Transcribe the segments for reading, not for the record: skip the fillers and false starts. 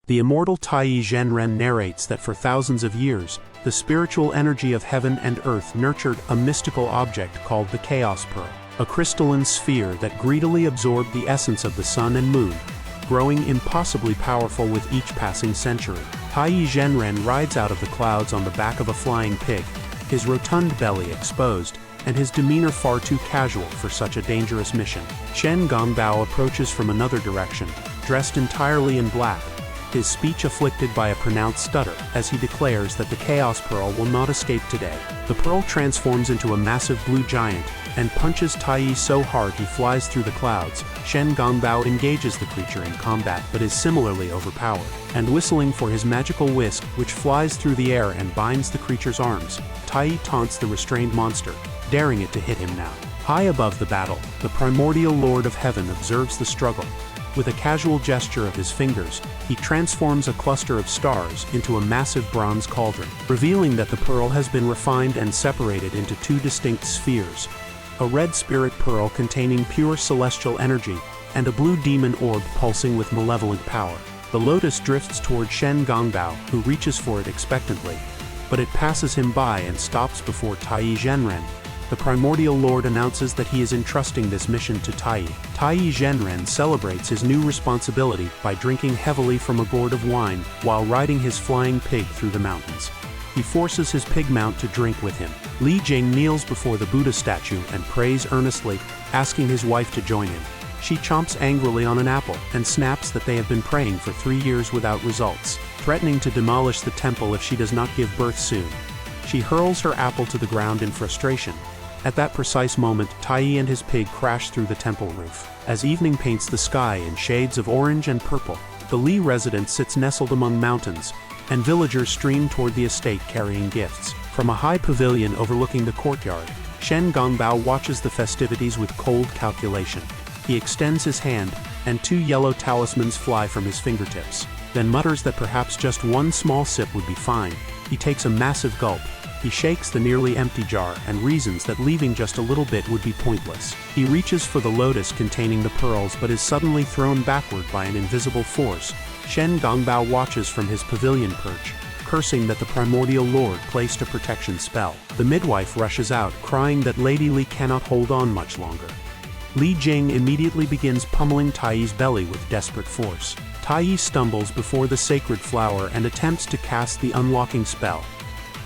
The immortal Tai Zhenren narrates that for thousands of years, the spiritual energy of heaven and earth nurtured a mystical object called the Chaos Pearl, a crystalline sphere that greedily absorbed the essence of the sun and moon, growing impossibly powerful with each passing century. Tai Zhenren rides out of the clouds on the back of a flying pig, his rotund belly exposed, and his demeanor far too casual for such a dangerous mission. Shen Gongbao approaches from another direction, dressed entirely in black, his speech afflicted by a pronounced stutter, as he declares that the Chaos Pearl will not escape today. The pearl transforms into a massive blue giant, and punches Tai so hard he flies through the clouds. Shen Gongbao engages the creature in combat but is similarly overpowered, and whistling for his magical whisk, which flies through the air and binds the creature's arms, Tai taunts the restrained monster, daring it to hit him now. High above the battle, the primordial Lord of Heaven observes the struggle. With a casual gesture of his fingers, he transforms a cluster of stars into a massive bronze cauldron, revealing that the pearl has been refined and separated into two distinct spheres: a red spirit pearl containing pure celestial energy, and a blue demon orb pulsing with malevolent power. The lotus drifts toward Shen Gongbao, who reaches for it expectantly, but it passes him by and stops before Tai Zhenren. The primordial lord announces that he is entrusting this mission to Tai. Tai Zhenren celebrates his new responsibility by drinking heavily from a gourd of wine while riding his flying pig through the mountains. He forces his pig mount to drink with him. Li Jing kneels before the Buddha statue and prays earnestly, asking his wife to join him. She chomps angrily on an apple and snaps that they have been praying for 3 years without results, threatening to demolish the temple if she does not give birth soon. She hurls her apple to the ground in frustration. At that precise moment, Tai and his pig crash through the temple roof. As evening paints the sky in shades of orange and purple, the Li residence sits nestled among mountains, and villagers stream toward the estate carrying gifts. From a high pavilion overlooking the courtyard, Shen Gongbao watches the festivities with cold calculation. He extends his hand, and 2 yellow talismans fly from his fingertips, then mutters that perhaps just one small sip would be fine. He takes a massive gulp. He shakes the nearly empty jar and reasons that leaving just a little bit would be pointless. He reaches for the lotus containing the pearls but is suddenly thrown backward by an invisible force. Shen Gongbao watches from his pavilion perch, cursing that the primordial lord placed a protection spell. The midwife rushes out, crying that Lady Li cannot hold on much longer. Li Jing immediately begins pummeling Tai's belly with desperate force. Tai stumbles before the sacred flower and attempts to cast the unlocking spell,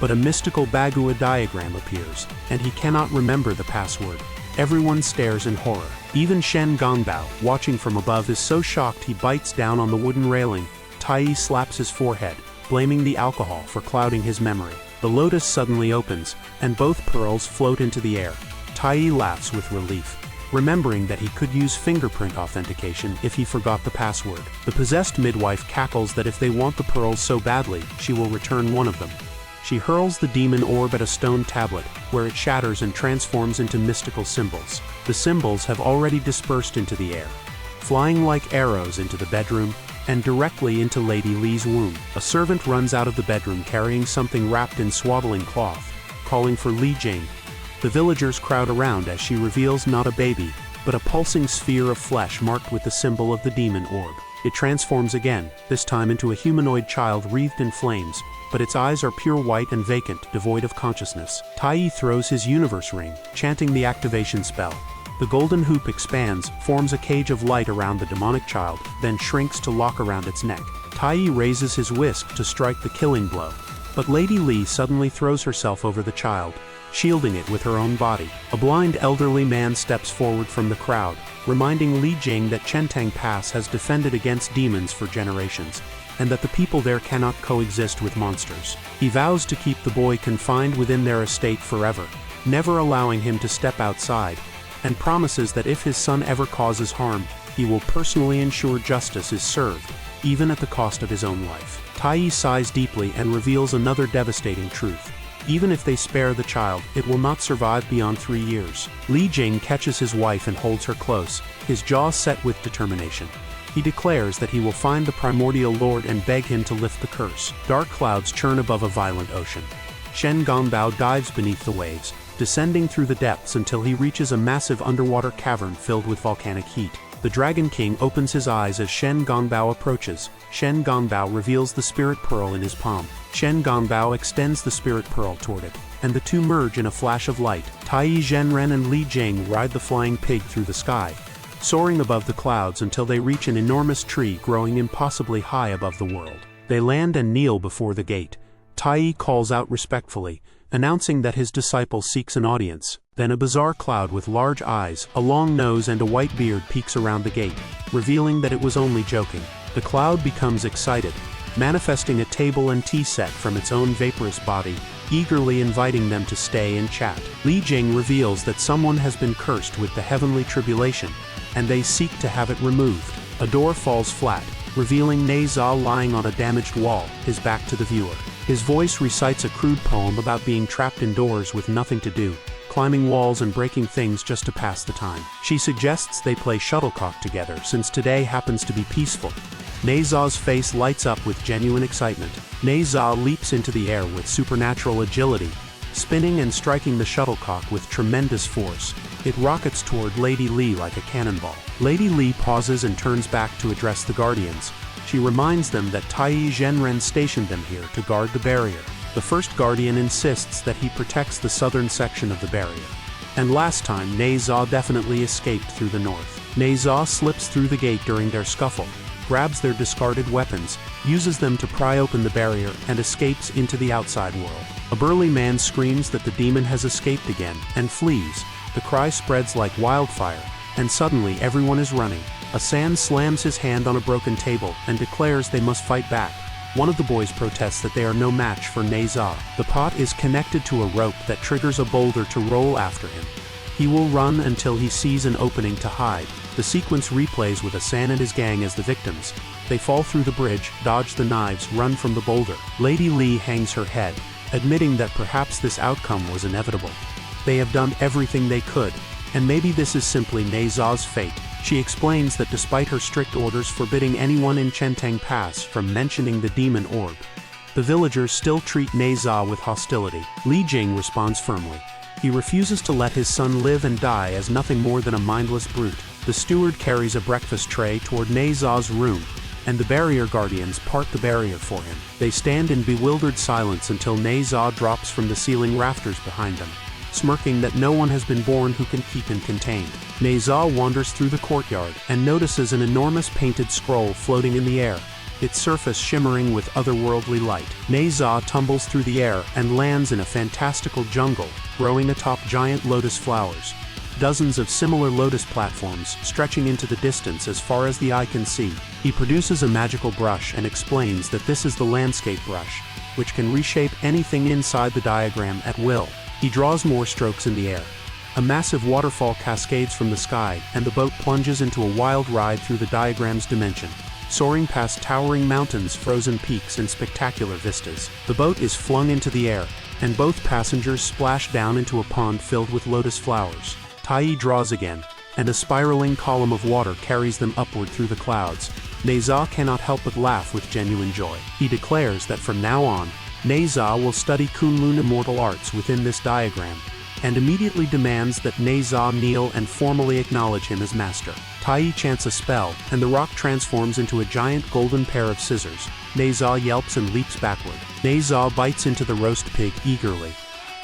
but a mystical Bagua diagram appears, and he cannot remember the password. Everyone stares in horror. Even Shen Gongbao, watching from above, is so shocked he bites down on the wooden railing. Tai slaps his forehead, blaming the alcohol for clouding his memory. The lotus suddenly opens, and both pearls float into the air. Tai laughs with relief, remembering that he could use fingerprint authentication if he forgot the password. The possessed midwife cackles that if they want the pearls so badly, she will return one of them. She hurls the demon orb at a stone tablet, where it shatters and transforms into mystical symbols. The symbols have already dispersed into the air, flying like arrows into the bedroom and directly into Lady Li's womb. A servant runs out of the bedroom carrying something wrapped in swaddling cloth, calling for Li Jing. The villagers crowd around as she reveals not a baby, but a pulsing sphere of flesh marked with the symbol of the demon orb. It transforms again, this time into a humanoid child wreathed in flames, but its eyes are pure white and vacant, devoid of consciousness. Tai throws his universe ring, chanting the activation spell. The golden hoop expands, forms a cage of light around the demonic child, then shrinks to lock around its neck. Tai raises his whisk to strike the killing blow, but Lady Li suddenly throws herself over the child, shielding it with her own body. A blind elderly man steps forward from the crowd, reminding Li Jing that Chentang Pass has defended against demons for generations, and that the people there cannot coexist with monsters. He vows to keep the boy confined within their estate forever, never allowing him to step outside, and promises that if his son ever causes harm, he will personally ensure justice is served, even at the cost of his own life. Tai sighs deeply and reveals another devastating truth. Even if they spare the child, it will not survive beyond 3 years. Li Jing catches his wife and holds her close, his jaw set with determination. He declares that he will find the primordial lord and beg him to lift the curse. Dark clouds churn above a violent ocean. Shen Gongbao dives beneath the waves, descending through the depths until he reaches a massive underwater cavern filled with volcanic heat. The Dragon King opens his eyes as Shen Gongbao approaches. Shen Gongbao reveals the spirit pearl in his palm. Shen Gongbao extends the spirit pearl toward it, and the two merge in a flash of light. Tai Zhenren and Li Jing ride the flying pig through the sky, soaring above the clouds until they reach an enormous tree growing impossibly high above the world. They land and kneel before the gate. Tai calls out respectfully, announcing that his disciple seeks an audience. Then a bizarre cloud with large eyes, a long nose and a white beard peeks around the gate, revealing that it was only joking. The cloud becomes excited, manifesting a table and tea set from its own vaporous body, eagerly inviting them to stay and chat. Li Jing reveals that someone has been cursed with the heavenly tribulation, and they seek to have it removed. A door falls flat, revealing Ne Zha lying on a damaged wall, his back to the viewer. His voice recites a crude poem about being trapped indoors with nothing to do, climbing walls and breaking things just to pass the time. She suggests they play shuttlecock together since today happens to be peaceful. Ne Zha's face lights up with genuine excitement. Ne Zha leaps into the air with supernatural agility, spinning and striking the shuttlecock with tremendous force. It rockets toward Lady Li like a cannonball. Lady Li pauses and turns back to address the Guardians. She reminds them that Tai Zhenren stationed them here to guard the barrier. The first Guardian insists that he protects the southern section of the barrier. And last time, Ne Zha definitely escaped through the north. Ne Zha slips through the gate during their scuffle, grabs their discarded weapons, uses them to pry open the barrier, and escapes into the outside world. A burly man screams that the demon has escaped again, and flees. The cry spreads like wildfire, and suddenly everyone is running. A San slams his hand on a broken table and declares they must fight back. One of the boys protests that they are no match for Ne Zha. The pot is connected to a rope that triggers a boulder to roll after him. He will run until he sees an opening to hide. The sequence replays with a San and his gang as the victims. They fall through the bridge, dodge the knives, run from the boulder. Lady Li hangs her head, admitting that perhaps this outcome was inevitable. They have done everything they could, and maybe this is simply Ne Zha's fate. She explains that despite her strict orders forbidding anyone in Chenteng Pass from mentioning the demon orb, the villagers still treat Ne Zha with hostility. Li Jing responds firmly. He refuses to let his son live and die as nothing more than a mindless brute. The steward carries a breakfast tray toward Ne Zha's room, and the barrier guardians part the barrier for him. They stand in bewildered silence until Ne Zha drops from the ceiling rafters behind them, smirking that no one has been born who can keep him contained. Ne Zha wanders through the courtyard and notices an enormous painted scroll floating in the air, its surface shimmering with otherworldly light. Ne Zha tumbles through the air and lands in a fantastical jungle, growing atop giant lotus flowers. Dozens of similar lotus platforms stretching into the distance as far as the eye can see. He produces a magical brush and explains that this is the landscape brush, which can reshape anything inside the diagram at will. He draws more strokes in the air. A massive waterfall cascades from the sky, and the boat plunges into a wild ride through the diagram's dimension, soaring past towering mountains, frozen peaks, and spectacular vistas. The boat is flung into the air, and both passengers splash down into a pond filled with lotus flowers. Tai draws again, and a spiraling column of water carries them upward through the clouds. Ne Zha cannot help but laugh with genuine joy. He declares that from now on, Ne Zha will study Kunlun immortal arts within this diagram, and immediately demands that Ne Zha kneel and formally acknowledge him as master. Tai chants a spell, and the rock transforms into a giant golden pair of scissors. Ne Zha yelps and leaps backward. Ne Zha bites into the roast pig eagerly,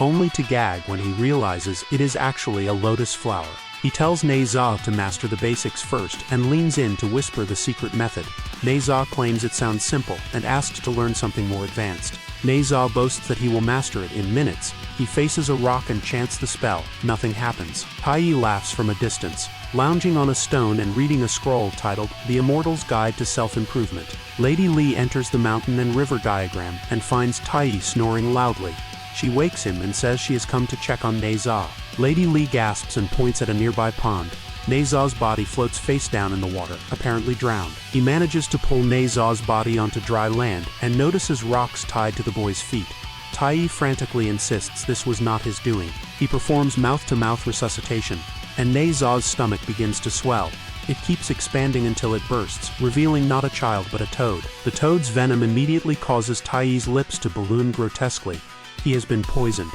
only to gag when he realizes it is actually a lotus flower. He tells Ne Zha to master the basics first and leans in to whisper the secret method. Ne Zha claims it sounds simple and asks to learn something more advanced. Ne Zha boasts that he will master it in minutes. He faces a rock and chants the spell. Nothing happens. Tai laughs from a distance, lounging on a stone and reading a scroll titled The Immortal's Guide to Self-Improvement. Lady Li enters the mountain and river diagram and finds Tai snoring loudly. She wakes him and says she has come to check on Ne Zha. Lady Li gasps and points at a nearby pond. Ne Zha's body floats face down in the water, apparently drowned. He manages to pull Ne Zha's body onto dry land and notices rocks tied to the boy's feet. Tai frantically insists this was not his doing. He performs mouth-to-mouth resuscitation, and Ne Zha's stomach begins to swell. It keeps expanding until it bursts, revealing not a child but a toad. The toad's venom immediately causes Tai's lips to balloon grotesquely. He has been poisoned.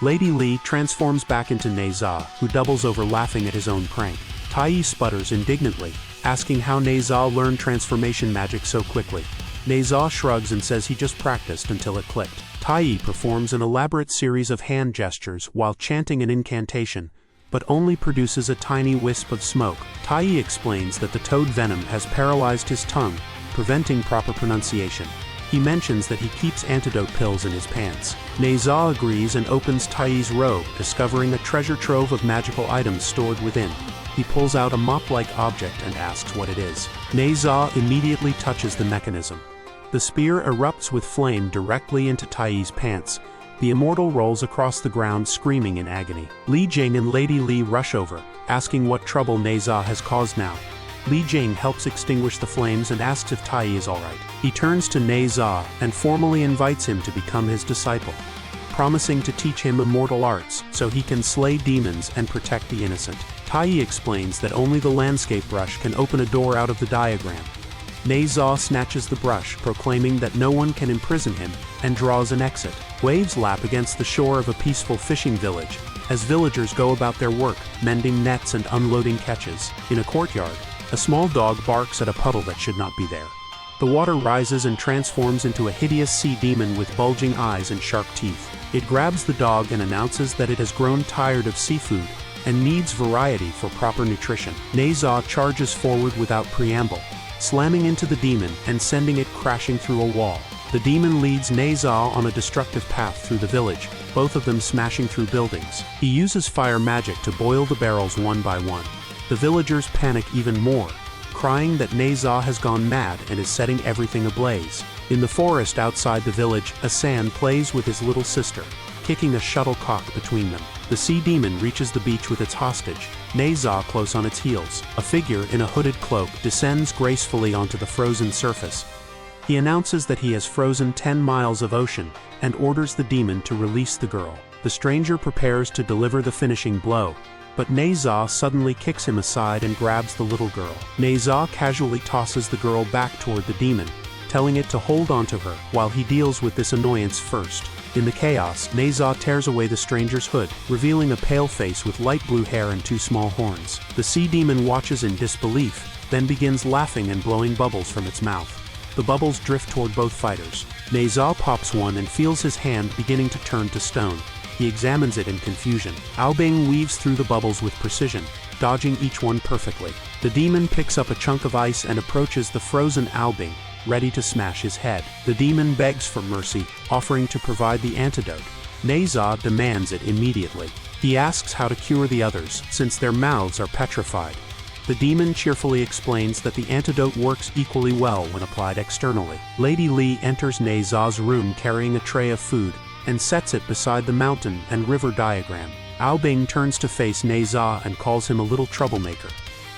Lady Li transforms back into Ne Zha, who doubles over laughing at his own prank. Tai sputters indignantly, asking how Ne Zha learned transformation magic so quickly. Ne Zha shrugs and says he just practiced until it clicked. Tai performs an elaborate series of hand gestures while chanting an incantation, but only produces a tiny wisp of smoke. Tai explains that the toad venom has paralyzed his tongue, preventing proper pronunciation. He mentions that he keeps antidote pills in his pants. Ne Zha agrees and opens Tai's robe, discovering a treasure trove of magical items stored within. He pulls out a mop-like object and asks what it is. Ne Zha immediately touches the mechanism. The spear erupts with flame directly into Tai's pants. The immortal rolls across the ground screaming in agony. Li Jing and Lady Li rush over, asking what trouble Ne Zha has caused now. Li Jing helps extinguish the flames and asks if Tai is alright. He turns to Ne Zha and formally invites him to become his disciple, promising to teach him immortal arts so he can slay demons and protect the innocent. Tai explains that only the landscape brush can open a door out of the diagram. Ne Zha snatches the brush, proclaiming that no one can imprison him, and draws an exit. Waves lap against the shore of a peaceful fishing village, as villagers go about their work, mending nets and unloading catches. In a courtyard, a small dog barks at a puddle that should not be there. The water rises and transforms into a hideous sea demon with bulging eyes and sharp teeth. It grabs the dog and announces that it has grown tired of seafood and needs variety for proper nutrition. Ne Zha charges forward without preamble, slamming into the demon and sending it crashing through a wall. The demon leads Ne Zha on a destructive path through the village, both of them smashing through buildings. He uses fire magic to boil the barrels one by one. The villagers panic even more, crying that Ne Zha has gone mad and is setting everything ablaze. In the forest outside the village, Asan plays with his little sister, kicking a shuttlecock between them. The sea demon reaches the beach with its hostage, Ne Zha close on its heels. A figure in a hooded cloak descends gracefully onto the frozen surface. He announces that he has frozen 10 miles of ocean and orders the demon to release the girl. The stranger prepares to deliver the finishing blow, but Ne Zha suddenly kicks him aside and grabs the little girl. Ne Zha casually tosses the girl back toward the demon, telling it to hold on to her while he deals with this annoyance first. In the chaos, Ne Zha tears away the stranger's hood, revealing a pale face with light blue hair and 2 small horns. The sea demon watches in disbelief, then begins laughing and blowing bubbles from its mouth. The bubbles drift toward both fighters. Ne Zha pops one and feels his hand beginning to turn to stone. He examines it in confusion. Ao Bing weaves through the bubbles with precision, dodging each one perfectly. The demon picks up a chunk of ice and approaches the frozen Ao Bing, ready to smash his head. The demon begs for mercy, offering to provide the antidote. Ne Zha demands it immediately. He asks how to cure the others, since their mouths are petrified. The demon cheerfully explains that the antidote works equally well when applied externally. Lady Li enters Ne Zha's room carrying a tray of food, and sets it beside the mountain and river diagram. Ao Bing turns to face Ne Zha and calls him a little troublemaker.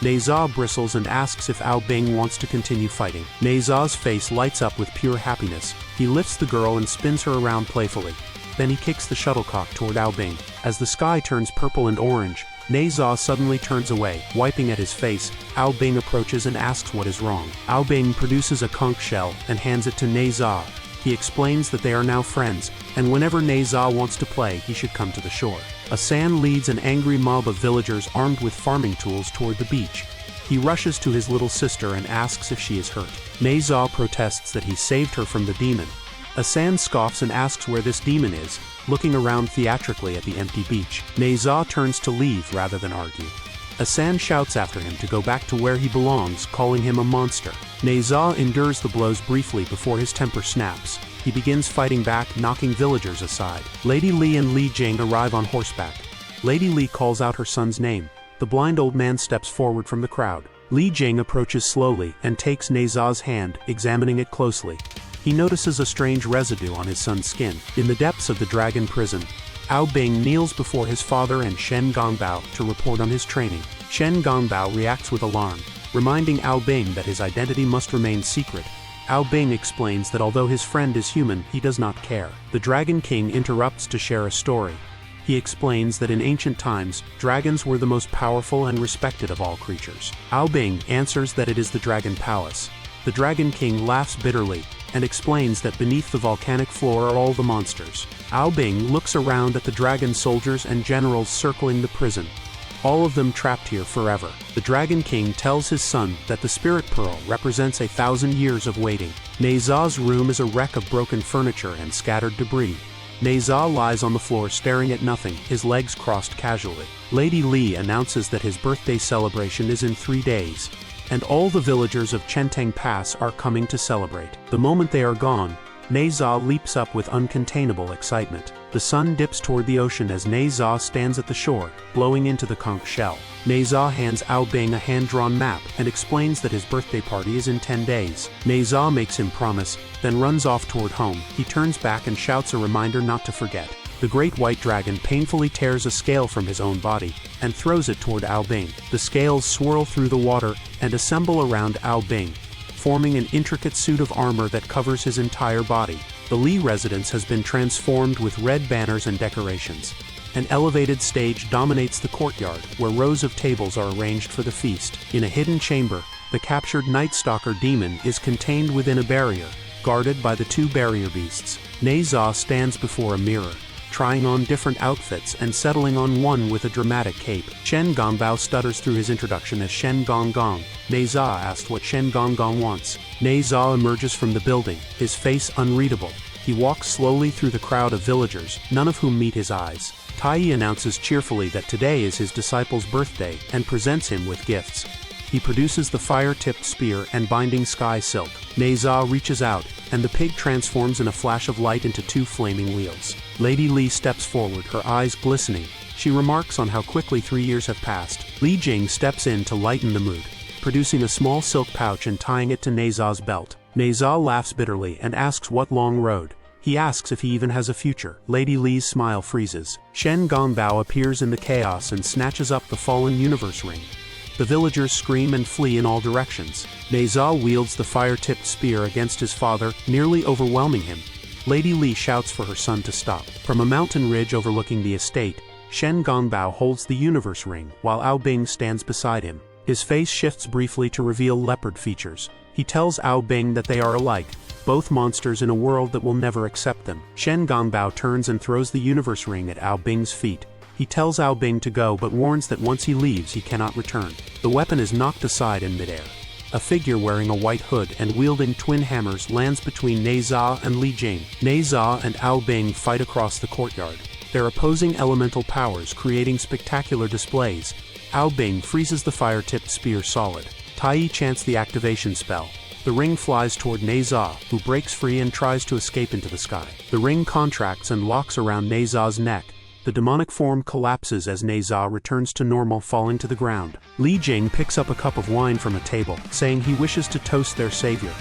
Ne Zha bristles and asks if Ao Bing wants to continue fighting. Ne Zha's face lights up with pure happiness. He lifts the girl and spins her around playfully. Then he kicks the shuttlecock toward Ao Bing. As the sky turns purple and orange, Ne Zha suddenly turns away, wiping at his face. Ao Bing approaches and asks what is wrong. Ao Bing produces a conch shell and hands it to Ne Zha. He explains that they are now friends, and whenever Ne Zha wants to play, he should come to the shore. Asan leads an angry mob of villagers armed with farming tools toward the beach. He rushes to his little sister and asks if she is hurt. Ne Zha protests that he saved her from the demon. Asan scoffs and asks where this demon is, looking around theatrically at the empty beach. Ne Zha turns to leave rather than argue. Asan shouts after him to go back to where he belongs, calling him a monster. Ne Zha endures the blows briefly before his temper snaps. He begins fighting back, knocking villagers aside. Lady Li and Li Jing arrive on horseback. Lady Li calls out her son's name. The blind old man steps forward from the crowd. Li Jing approaches slowly and takes Ne Zha's hand, examining it closely. He notices a strange residue on his son's skin. In the depths of the dragon prison, Ao Bing kneels before his father and Shen Gongbao to report on his training. Shen Gongbao reacts with alarm, reminding Ao Bing that his identity must remain secret. Ao Bing explains that although his friend is human, he does not care. The Dragon King interrupts to share a story. He explains that in ancient times, dragons were the most powerful and respected of all creatures. Ao Bing answers that it is the Dragon Palace. The Dragon King laughs bitterly and explains that beneath the volcanic floor are all the monsters. Ao Bing looks around at the dragon soldiers and generals circling the prison. all of them trapped here forever. The Dragon King tells his son that the Spirit Pearl represents 1,000 years of waiting. Ne Zha's room is a wreck of broken furniture and scattered debris. Ne Zha lies on the floor staring at nothing, his legs crossed casually. Lady Li announces that his birthday celebration is in 3 days, and all the villagers of Chenteng Pass are coming to celebrate. The moment they are gone, Ne Zha leaps up with uncontainable excitement. The sun dips toward the ocean as Ne Zha stands at the shore, blowing into the conch shell. Ne Zha hands Ao Bing a hand-drawn map and explains that his birthday party is in 10 days. Ne Zha makes him promise, then runs off toward home. He turns back and shouts a reminder not to forget. The great white dragon painfully tears a scale from his own body and throws it toward Ao Bing. The scales swirl through the water and assemble around Ao Bing, forming an intricate suit of armor that covers his entire body. The Li residence has been transformed with red banners and decorations. An elevated stage dominates the courtyard, where rows of tables are arranged for the feast. In a hidden chamber, the captured Night Stalker demon is contained within a barrier, guarded by the 2 barrier beasts. Ne Zha stands before a mirror, trying on different outfits and settling on one with a dramatic cape. Shen Gongbao stutters through his introduction as Shen Gong Gong. Ne Zha asked what Shen Gong Gong wants. Ne Zha emerges from the building, his face unreadable. He walks slowly through the crowd of villagers, none of whom meet his eyes. Tai Yi announces cheerfully that today is his disciple's birthday and presents him with gifts. He produces the fire-tipped spear and binding sky silk. Ne Zha reaches out, and the pig transforms in a flash of light into 2 flaming wheels. Lady Li steps forward, her eyes glistening. She remarks on how quickly 3 years have passed. Li Jing steps in to lighten the mood, producing a small silk pouch and tying it to Ne Zha's belt. Ne Zha laughs bitterly and asks what long road. He asks if he even has a future. Lady Li's smile freezes. Shen Gongbao appears in the chaos and snatches up the fallen universe ring. The villagers scream and flee in all directions. Ne Zha wields the fire-tipped spear against his father, nearly overwhelming him. Lady Li shouts for her son to stop. From a mountain ridge overlooking the estate, Shen Gongbao holds the universe ring, while Ao Bing stands beside him. His face shifts briefly to reveal leopard features. He tells Ao Bing that they are alike, both monsters in a world that will never accept them. Shen Gongbao turns and throws the universe ring at Ao Bing's feet. He tells Ao Bing to go but warns that once he leaves he cannot return. The weapon is knocked aside in midair. A figure wearing a white hood and wielding twin hammers lands between Ne Zha and Li Jing. Ne Zha and Ao Bing fight across the courtyard, their opposing elemental powers creating spectacular displays. Ao Bing freezes the fire-tipped spear solid. Tai Yi chants the activation spell. The ring flies toward Ne Zha, who breaks free and tries to escape into the sky. The ring contracts and locks around Ne Zha's neck. The demonic form collapses as Ne Zha returns to normal, falling to the ground. Li Jing picks up a cup of wine from a table, saying he wishes to toast their savior.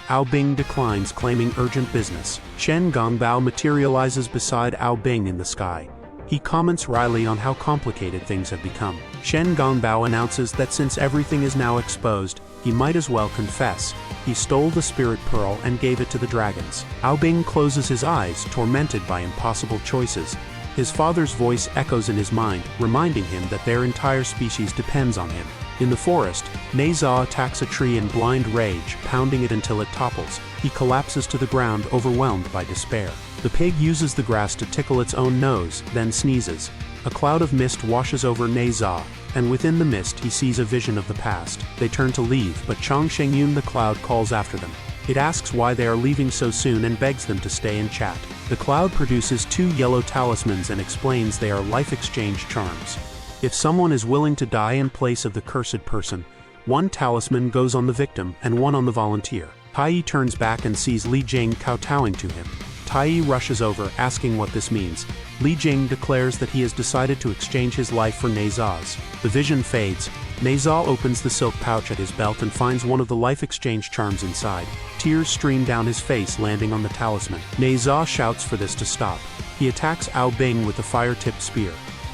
Ao Bing declines, claiming urgent business. Shen Gongbao materializes beside Ao Bing in the sky. He comments wryly on how complicated things have become. Shen Gongbao announces that since everything is now exposed, he might as well confess. He stole the Spirit Pearl and gave it to the dragons. Ao Bing closes his eyes, tormented by impossible choices. His father's voice echoes in his mind, reminding him that their entire species depends on him. In the forest, Ne Zha attacks a tree in blind rage, pounding it until it topples. He collapses to the ground, overwhelmed by despair. The pig uses the grass to tickle its own nose, then sneezes. A cloud of mist washes over Ne Zha, and within the mist he sees a vision of the past. They turn to leave, but Chang Shengyun the cloud calls after them. It asks why they are leaving so soon and begs them to stay and chat. The cloud produces 2 yellow talismans and explains they are life exchange charms. If someone is willing to die in place of the cursed person, 1 talisman goes on the victim and 1 on the volunteer. Tai Yi turns back and sees Li Jing kowtowing to him. Tai Yi rushes over, asking what this means. Li Jing declares that he has decided to exchange his life for Ne Zha's. The vision fades. Ne Zha opens the silk pouch at his belt and finds one of the life exchange charms inside. Tears stream down his face, landing on the talisman. Ne Zha shouts for this to stop. He attacks Ao Bing with the fire-tipped spear.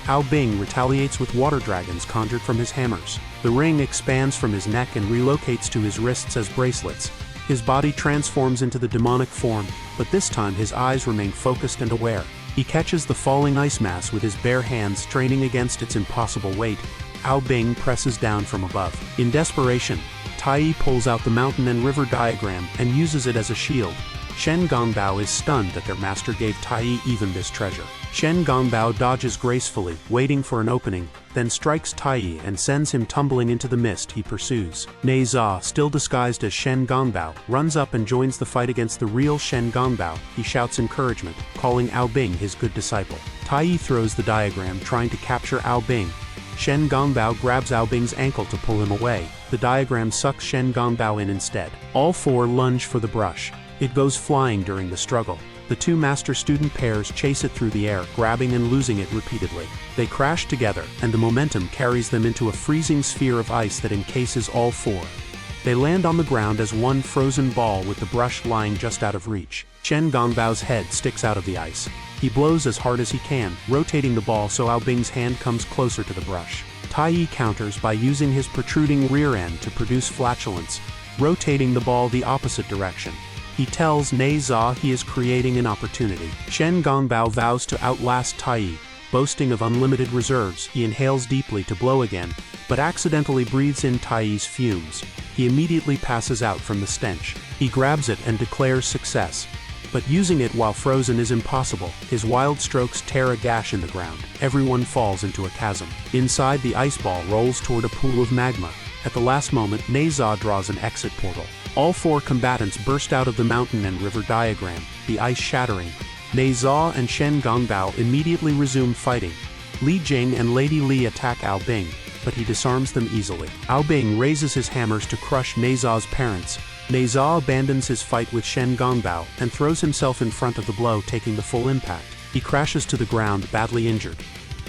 Ao Bing retaliates with water dragons conjured from his hammers. The ring expands from his neck and relocates to his wrists as bracelets. His body transforms into the demonic form, but this time his eyes remain focused and aware. He catches the falling ice mass with his bare hands, straining against its impossible weight. Ao Bing presses down from above. In desperation, Tai Yi pulls out the mountain and river diagram and uses it as a shield. Shen Gongbao is stunned that their master gave Tai even this treasure. Shen Gongbao dodges gracefully, waiting for an opening, then strikes Tai and sends him tumbling into the mist he pursues. Ne Zha, still disguised as Shen Gongbao, runs up and joins the fight against the real Shen Gongbao. He shouts encouragement, calling Ao Bing his good disciple. Tai throws the diagram trying to capture Ao Bing. Shen Gongbao grabs Ao Bing's ankle to pull him away. The diagram sucks Shen Gongbao in instead. All four lunge for the brush. It goes flying during the struggle. The two master-student pairs chase it through the air, grabbing and losing it repeatedly. They crash together, and the momentum carries them into a freezing sphere of ice that encases all four. They land on the ground as one frozen ball with the brush lying just out of reach. Shen Gongbao's head sticks out of the ice. He blows as hard as he can, rotating the ball so Ao Bing's hand comes closer to the brush. Tai counters by using his protruding rear end to produce flatulence, rotating the ball the opposite direction. He tells Ne Zha he is creating an opportunity. Shen Gongbao vows to outlast Tai. Boasting of unlimited reserves, he inhales deeply to blow again, but accidentally breathes in Tai's fumes. He immediately passes out from the stench. He grabs it and declares success. But using it while frozen is impossible. His wild strokes tear a gash in the ground. Everyone falls into a chasm. Inside, the ice ball rolls toward a pool of magma. At the last moment, Ne Zha draws an exit portal. All four combatants burst out of the mountain and river diagram, the ice shattering. Ne Zha and Shen Gongbao immediately resume fighting. Li Jing and Lady Li attack Ao Bing, but he disarms them easily. Ao Bing raises his hammers to crush Ne Zha's parents. Ne Zha abandons his fight with Shen Gongbao and throws himself in front of the blow, taking the full impact. He crashes to the ground, badly injured.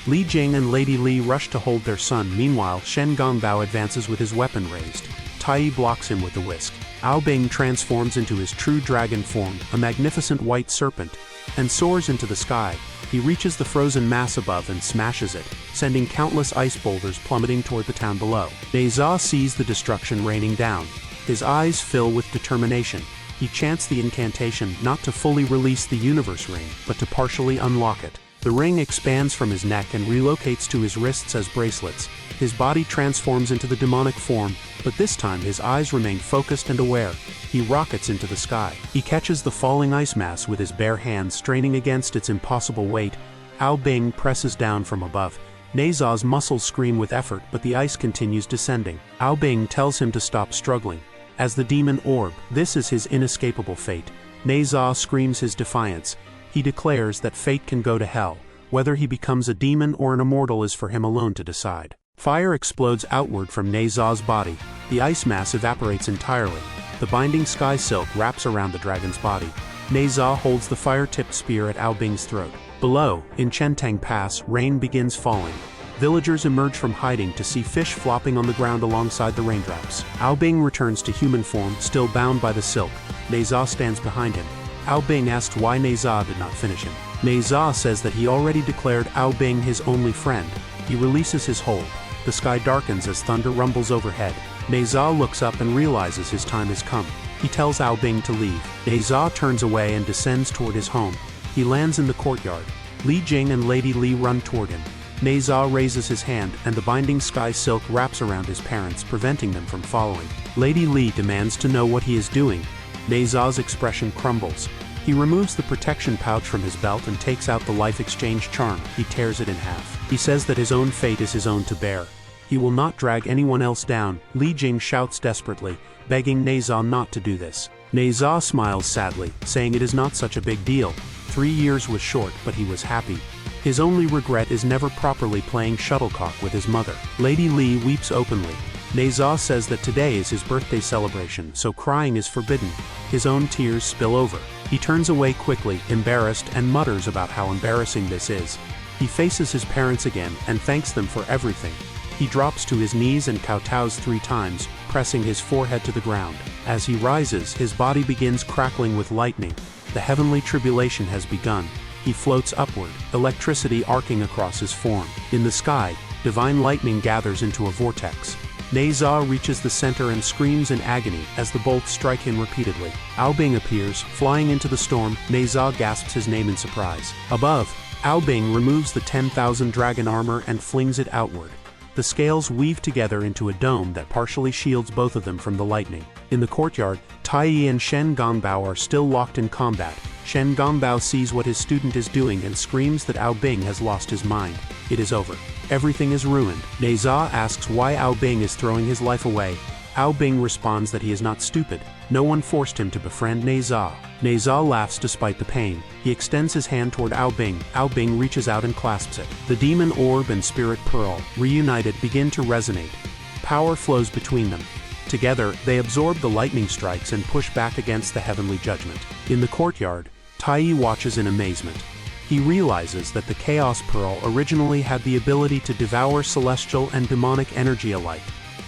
Li Jing and Lady Li rush to hold their son. Meanwhile, Shen Gongbao advances with his weapon raised. Tai blocks him with the whisk. Ao Bing transforms into his true dragon form, a magnificent white serpent, and soars into the sky. He reaches the frozen mass above and smashes it, sending countless ice boulders plummeting toward the town below. Ne Zha sees the destruction raining down. His eyes fill with determination. He chants the incantation not to fully release the universe ring, but to partially unlock it. The ring expands from his neck and relocates to his wrists as bracelets. His body transforms into the demonic form, but this time his eyes remain focused and aware. He rockets into the sky. He catches the falling ice mass with his bare hands, straining against its impossible weight. Ao Bing presses down from above. Ne Zha's muscles scream with effort, but the ice continues descending. Ao Bing tells him to stop struggling. As the demon orb, this is his inescapable fate. Ne Zha screams his defiance. He declares that fate can go to hell. Whether he becomes a demon or an immortal is for him alone to decide. Fire explodes outward from Ne Zha's body. The ice mass evaporates entirely. The binding sky silk wraps around the dragon's body. Ne Zha holds the fire-tipped spear at Ao Bing's throat. Below, in Chentang Pass, rain begins falling. Villagers emerge from hiding to see fish flopping on the ground alongside the raindrops. Ao Bing returns to human form, still bound by the silk. Ne Zha stands behind him. Ao Bing asks why Ne Zha did not finish him. Ne Zha says that he already declared Ao Bing his only friend. He releases his hold. The sky darkens as thunder rumbles overhead. Ne Zha looks up and realizes his time has come. He tells Ao Bing to leave. Ne Zha turns away and descends toward his home. He lands in the courtyard. Li Jing and Lady Li run toward him. Ne Zha raises his hand, and the binding sky silk wraps around his parents, preventing them from following. Lady Li demands to know what he is doing. Ne Zha's expression crumbles. He removes the protection pouch from his belt and takes out the life exchange charm. He tears it in half. He says that his own fate is his own to bear. He will not drag anyone else down. Li Jing shouts desperately, begging Ne Zha not to do this. Ne Zha smiles sadly, saying it is not such a big deal. 3 years was short, but he was happy. His only regret is never properly playing shuttlecock with his mother. Lady Li weeps openly. Ne Zha says that today is his birthday celebration, so crying is forbidden. His own tears spill over. He turns away quickly, embarrassed, and mutters about how embarrassing this is. He faces his parents again and thanks them for everything. He drops to his knees and kowtows 3 times, pressing his forehead to the ground. As he rises, his body begins crackling with lightning. The heavenly tribulation has begun. He floats upward, electricity arcing across his form. In the sky, divine lightning gathers into a vortex. Ne Zha reaches the center and screams in agony as the bolts strike him repeatedly. Ao Bing appears, flying into the storm. Ne Zha gasps his name in surprise. Above, Ao Bing removes the 10,000 dragon armor and flings it outward. The scales weave together into a dome that partially shields both of them from the lightning. In the courtyard, Taiyi and Shen Gongbao are still locked in combat. Shen Gongbao sees what his student is doing and screams that Ao Bing has lost his mind. It is over. Everything is ruined. Ne Zha asks why Ao Bing is throwing his life away. Ao Bing responds that he is not stupid. No one forced him to befriend Ne Zha. Ne Zha laughs despite the pain. He extends his hand toward Ao Bing. Ao Bing reaches out and clasps it. The demon orb and spirit pearl, reunited, begin to resonate. Power flows between them. Together, they absorb the lightning strikes and push back against the heavenly judgment. In the courtyard, Taiyi watches in amazement. He realizes that the Chaos Pearl originally had the ability to devour celestial and demonic energy alike.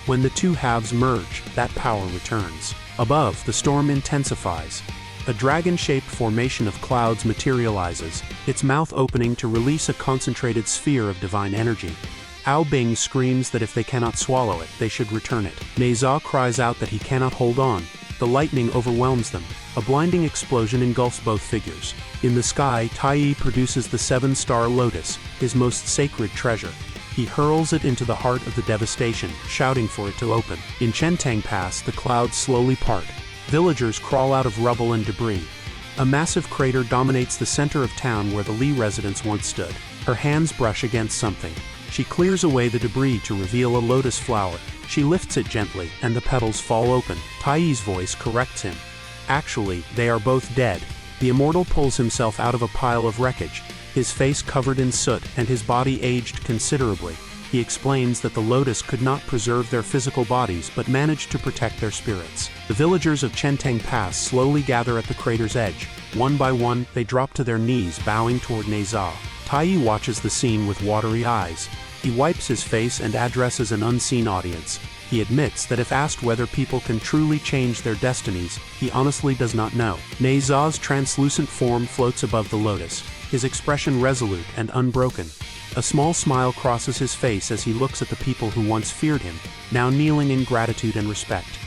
When the two halves merge, that power returns. Above, the storm intensifies. A dragon-shaped formation of clouds materializes, its mouth opening to release a concentrated sphere of divine energy. Ao Bing screams that if they cannot swallow it, they should return it. Ne Zha cries out that he cannot hold on. The lightning overwhelms them. A blinding explosion engulfs both figures. In the sky, Taiyi produces the 7-star lotus, his most sacred treasure. He hurls it into the heart of the devastation, shouting for it to open. In Chentang Pass, the clouds slowly part. Villagers crawl out of rubble and debris. A massive crater dominates the center of town where the Li residence once stood. Her hands brush against something. She clears away the debris to reveal a lotus flower. She lifts it gently, and the petals fall open. Taiyi's voice corrects him. Actually, they are both dead. The immortal pulls himself out of a pile of wreckage, his face covered in soot and his body aged considerably. He explains that the lotus could not preserve their physical bodies but managed to protect their spirits. The villagers of Chentang Pass slowly gather at the crater's edge. One by one, they drop to their knees, bowing toward Ne Zha. Taiyi watches the scene with watery eyes. He wipes his face and addresses an unseen audience. He admits that if asked whether people can truly change their destinies, he honestly does not know. Ne Zha's translucent form floats above the lotus, his expression resolute and unbroken. A small smile crosses his face as he looks at the people who once feared him, now kneeling in gratitude and respect.